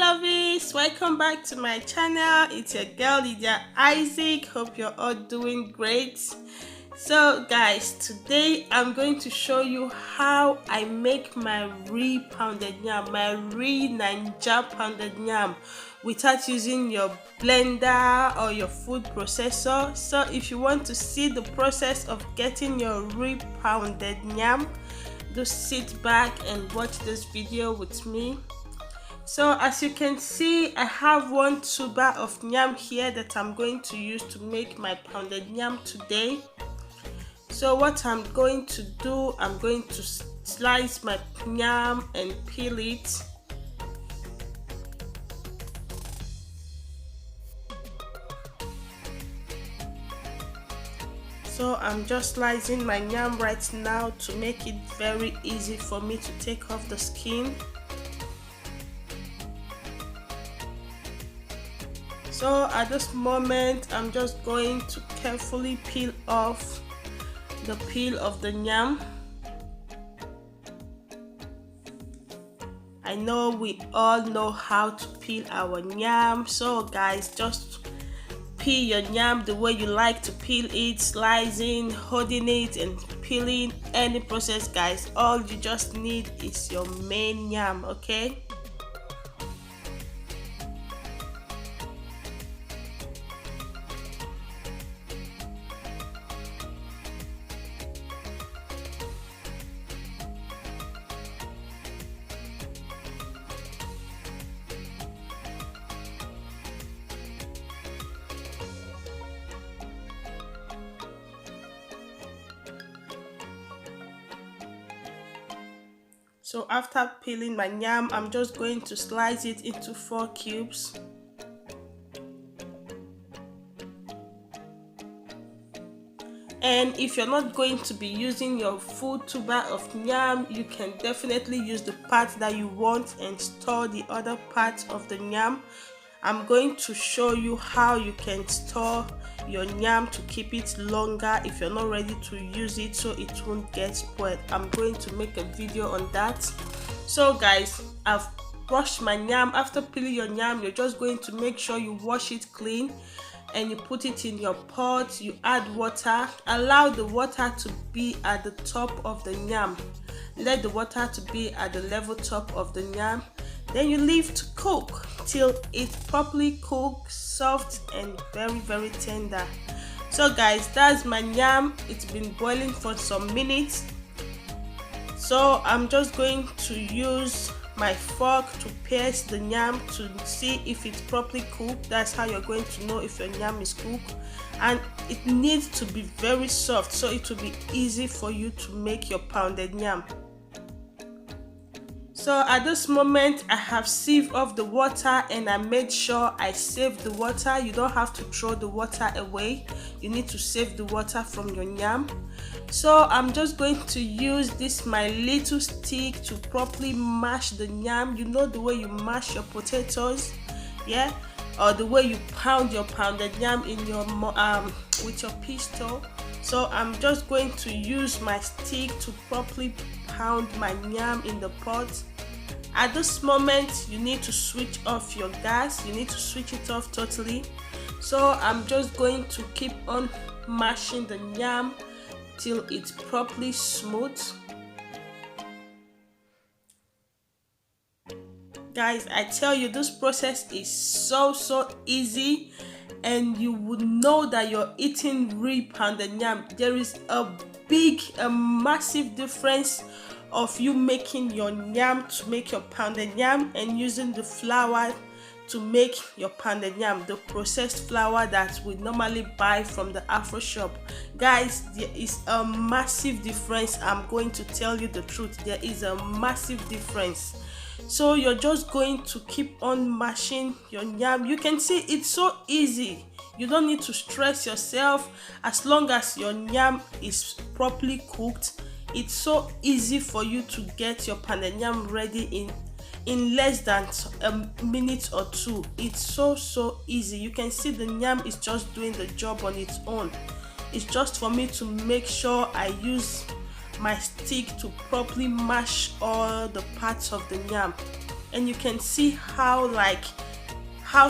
lovies, welcome back to my channel. It's your girl Lydia Isaac. Hope you're all doing great. So guys, today I'm going to show you how I make my pounded yam, my Naija pounded yam, without using your blender or your food processor. So if you want to see the process of getting your pounded yam, just sit back and watch this video with me. So as you can see, I have one tuber of yam here that I'm going to use to make my pounded yam today. So what I'm going to do, I'm going to slice my yam and peel it. So I'm just slicing my yam right now to make it very easy for me to take off the skin. So at this moment, I'm just going to carefully peel off the peel of the yam. I know we all know how to peel our yam, so guys, just peel your yam the way you like to peel it, slicing, holding it and peeling, any process guys. All you just need is your main yam, okay? So after peeling my yam, I'm just going to slice it into 4 cubes. And if you're not going to be using your full tuber of yam, you can definitely use the part that you want and store the other parts of the yam. I'm going to show you how you can store your yam to keep it longer if you're not ready to use it so it won't get spoiled. I'm going to make a video on that. So guys, I've washed my yam. After peeling your yam, you're just going to make sure you wash it clean and you put it in your pot. You add water. Allow the water to be at the top of the yam. Let the water to be at the level top of the yam. Then you leave to cook till it's properly cooked, soft and very tender. So guys, that's my yam. It's been boiling for some minutes. So I'm just going to use my fork to pierce the yam to see if it's properly cooked. That's how you're going to know if your yam is cooked. And it needs to be very soft so it will be easy for you to make your pounded yam. So at this moment, I have sieved off the water and I made sure I saved the water. You don't have to throw the water away. You need to save the water from your yam. So I'm just going to use this my little stick to properly mash the yam. You know the way you mash your potatoes, yeah? Or the way you pound your pounded yam in your with your pistol. So I'm just going to use my stick to properly pound my yam in the pot. At this moment, you need to switch off your gas. You need to switch it off totally. So I'm just going to keep on mashing the yam till it's properly smooth. Guys, I tell you, this process is so easy and you would know that you're eating pounded yam. There is a massive difference of you making your yam to make your pounded yam and using the flour to make your pounded yam, the processed flour that we normally buy from the Afro shop. Guys, there is a massive difference. I'm going to tell you the truth. There is a massive difference. So you're just going to keep on mashing your yam. You can see it's so easy. You don't need to stress yourself. As long as your yam is properly cooked, it's so easy for you to get your pounded yam ready in less than a minute or 2. It's so easy. You can see the yam is just doing the job on its own. It's just for me to make sure I use my stick to properly mash all the parts of the yam. and you can see how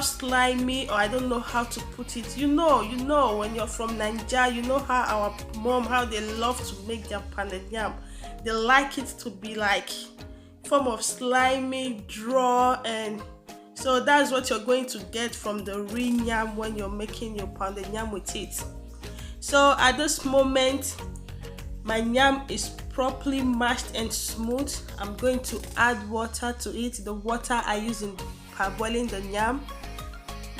slimy, or I don't know how to put it. You know when you're from Nigeria, you know how our mom, how they love to make their pounded yam. They like it to be like form of slimy, draw, and so that's what you're going to get from the real yam when you're making your pounded yam with it. So at this moment, my yam is properly mashed and smooth. I'm going to add water to it, the water I use in parboiling the yam.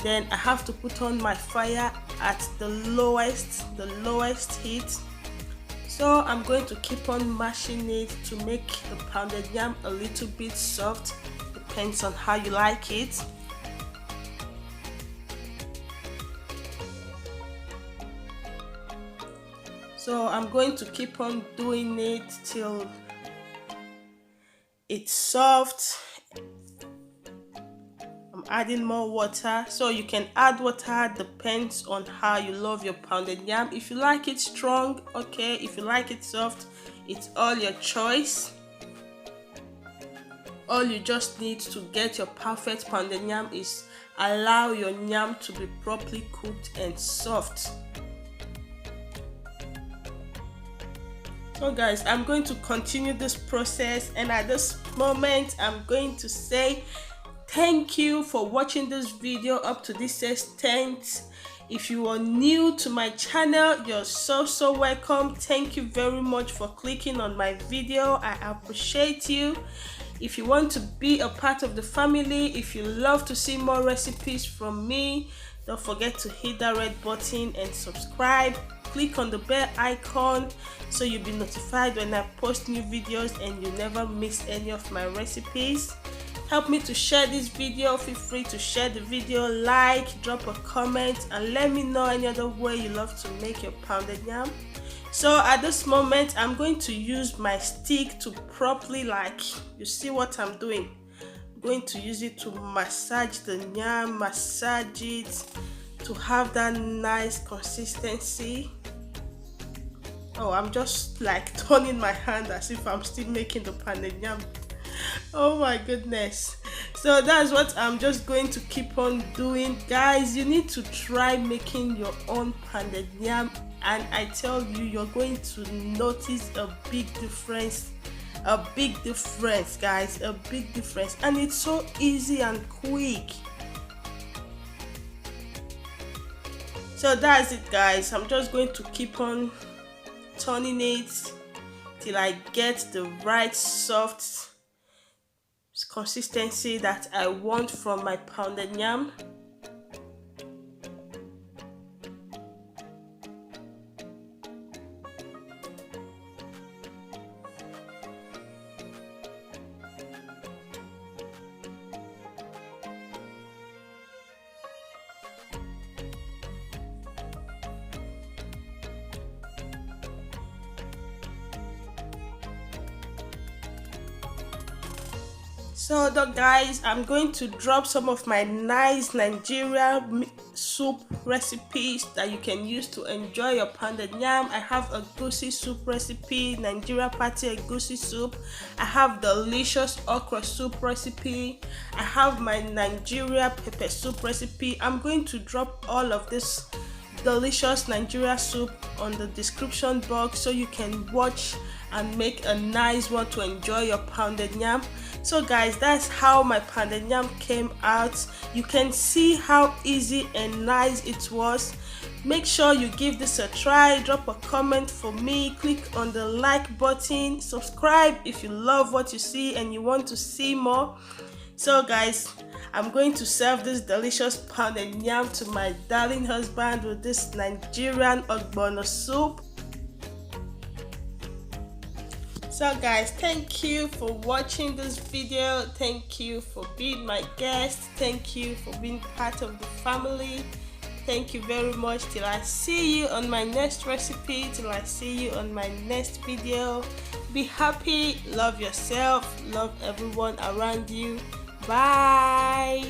Then I have to put on my fire at the lowest heat. So I'm going to keep on mashing it to make the pounded yam a little bit soft. Depends on how you like it. So I'm going to keep on doing it till it's soft. I'm adding more water, so you can add water, depends on how you love your pounded yam. If you like it strong, okay. If you like it soft, it's all your choice. All you just need to get your perfect pounded yam is allow your yam to be properly cooked and soft. So guys, I'm going to continue this process, and at this moment I'm going to say thank you for watching this video up to this extent. If you are new to my channel, you're so welcome. Thank you very much for clicking on my video. I appreciate you. If you want to be a part of the family, if you love to see more recipes from me, don't forget to hit that red button and subscribe. Click on the bell icon so you'll be notified when I post new videos and you never miss any of my recipes. Help me to share this video. Feel free to share the video, like, drop a comment, and let me know any other way you love to make your pounded yam. So at this moment, I'm going to use my stick to properly, you see what I'm doing. I'm going to use it to massage the yam, massage it to have that nice consistency. Oh, I'm just turning my hand as if I'm still making the pounded yam. Oh my goodness. So that's what I'm just going to keep on doing. Guys, you need to try making your own pounded yam, and I tell you, you're going to notice a big difference. Guys, a big difference. And it's so easy and quick. So that's it, guys. I'm just going to keep on turning it till I get the right soft consistency that I want from my pounded yam. So guys, I'm going to drop some of my nice Nigerian soup recipes that you can use to enjoy your pounded yam. I have a EGUSI soup recipe, Nigeria party EGUSI soup. I have delicious okra soup recipe. I have my Nigeria pepper soup recipe. I'm going to drop all of this delicious Nigeria soup on the description box so you can watch and make a nice one to enjoy your pounded yam. So guys, that's how my pounded yam came out. You can see how easy and nice it was. Make sure you give this a try. Drop a comment for me, click on the like button, subscribe if you love what you see and you want to see more. So guys, I'm going to serve this delicious pounded yam to my darling husband with this Nigerian ogbono soup. So guys, thank you for watching this video. Thank you for being my guest. Thank you for being part of the family. Thank you very much. Till I see you on my next recipe, till I see you on my next video. Be happy, love yourself, love everyone around you. Bye.